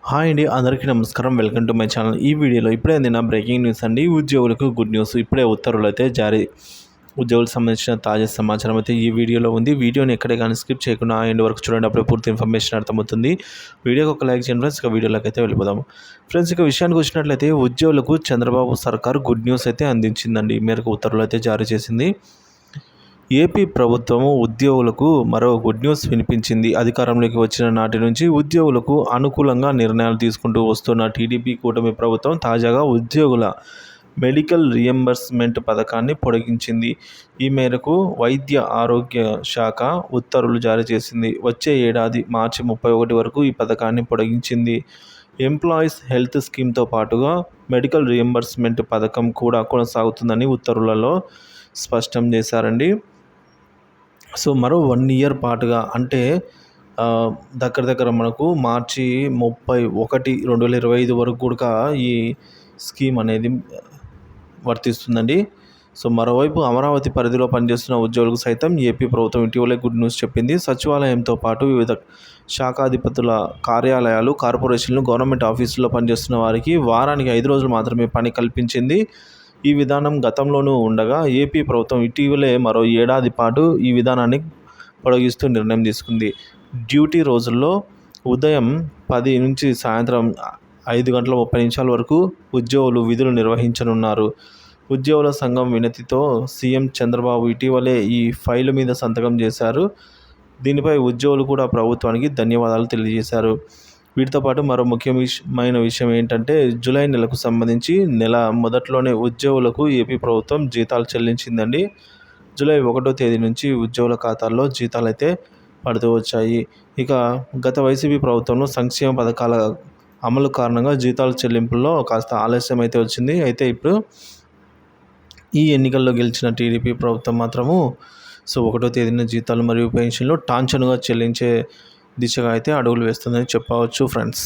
Hi అండి, అందరికీ నమస్కారం. Welcome to my channel. ఈ వీడియోలో ఇప్పుడే అందిన బ్రేకింగ్ న్యూస్ అండి. ఉద్యోగులకు గుడ్ న్యూస్. ఇప్పుడే ఉత్తర్వులు అయితే ఉద్యోగులకు సంబంధించిన తాజా సమాచారం అయితే ఈ వీడియోలో ఉంది. వీడియోని ఎక్కడే కానీ స్కిప్ చేయకుండా ఎండ్ వరకు చూడండి. అప్పుడే పూర్తి ఇన్ఫర్మేషన్ అర్థమవుతుంది. వీడియోకి ఒక లైక్ చేయండి ఫ్రెండ్స్. ఇక వీడియోలోకి అయితే వెళ్ళిపోదాం ఫ్రెండ్స్. ఇక విషయానికి వచ్చినట్లయితే ఉద్యోగులకు చంద్రబాబు సర్కార్ గుడ్ న్యూస్ అయితే అందించిందండి. ఈ మేరకు ఉత్తర్వులు అయితే జారీ చేసింది. ఏపీ ప్రభుత్వం ఉద్యోగులకు మరో గుడ్ న్యూస్ వినిపించింది. అధికారంలోకి వచ్చిన నాటి నుంచి ఉద్యోగులకు అనుకూలంగా నిర్ణయాలు తీసుకుంటూ వస్తున్న టీడీపీ కూటమి ప్రభుత్వం తాజాగా ఉద్యోగుల మెడికల్ రియంబర్స్మెంట్ పథకాన్ని పొడిగించింది. ఈ మేరకు వైద్య ఆరోగ్య శాఖ ఉత్తర్వులు జారీ చేసింది. వచ్చే ఏడాది మార్చి 31 వరకు ఈ పథకాన్ని పొడిగించింది. ఎంప్లాయీస్ హెల్త్ స్కీమ్తో పాటుగా మెడికల్ రియంబర్స్మెంట్ పథకం కూడా కొనసాగుతుందని ఉత్తర్వులలో స్పష్టం చేశారండి. సో మరో 1 ఇయర్ పాటుగా అంటే దగ్గర మనకు మార్చి 31, 2025 వరకు కూడా ఈ స్కీమ్ అనేది వర్తిస్తుందండి. సో మరోవైపు అమరావతి పరిధిలో పనిచేస్తున్న ఉద్యోగులకు సైతం ఏపీ ప్రభుత్వం ఇటీవలే గుడ్ న్యూస్ చెప్పింది. సచివాలయంతో పాటు వివిధ శాఖాధిపతుల కార్యాలయాలు, కార్పొరేషన్లు, గవర్నమెంట్ ఆఫీసుల్లో పనిచేస్తున్న వారికి వారానికి 5 రోజులు మాత్రమే పని కల్పించింది. ఈ విధానం గతంలోనూ ఉండగా ఏపీ ప్రభుత్వం ఇటీవలే మరో ఏడాది పాటు ఈ విధానాన్ని పొడిగిస్తూ నిర్ణయం తీసుకుంది. డ్యూటీ రోజుల్లో ఉదయం 10 నుంచి సాయంత్రం 5:30 వరకు ఉద్యోగులు విధులు నిర్వహించనున్నారు. ఉద్యోగుల సంఘం వినతితో సీఎం చంద్రబాబు ఇటీవలే ఈ ఫైలు మీద సంతకం చేశారు. దీనిపై ఉద్యోగులు కూడా ప్రభుత్వానికి ధన్యవాదాలు తెలియజేశారు. వీటితో పాటు మరో ముఖ్యమైన విషయం ఏంటంటే, జూలై నెలకు సంబంధించి నెల మొదట్లోనే ఉద్యోగులకు ఏపీ ప్రభుత్వం జీతాలు చెల్లించిందండి. జూలై 1వ తేదీ నుంచి ఉద్యోగుల ఖాతాల్లో జీతాలు అయితే పడుతూ వచ్చాయి. ఇక గత వైసీపీ ప్రభుత్వంలో సంక్షేమ పథకాల అమలు కారణంగా జీతాల చెల్లింపుల్లో కాస్త ఆలస్యం అయితే వచ్చింది. అయితే ఇప్పుడు ఈ ఎన్నికల్లో గెలిచిన టీడీపీ ప్రభుత్వం మాత్రము 1వ తేదీన జీతాలు మరియు పెన్షన్లు టాంచనుగా చెల్లించే దిశగా అయితే అడుగులు వేస్తుందని చెప్పవచ్చు ఫ్రెండ్స్.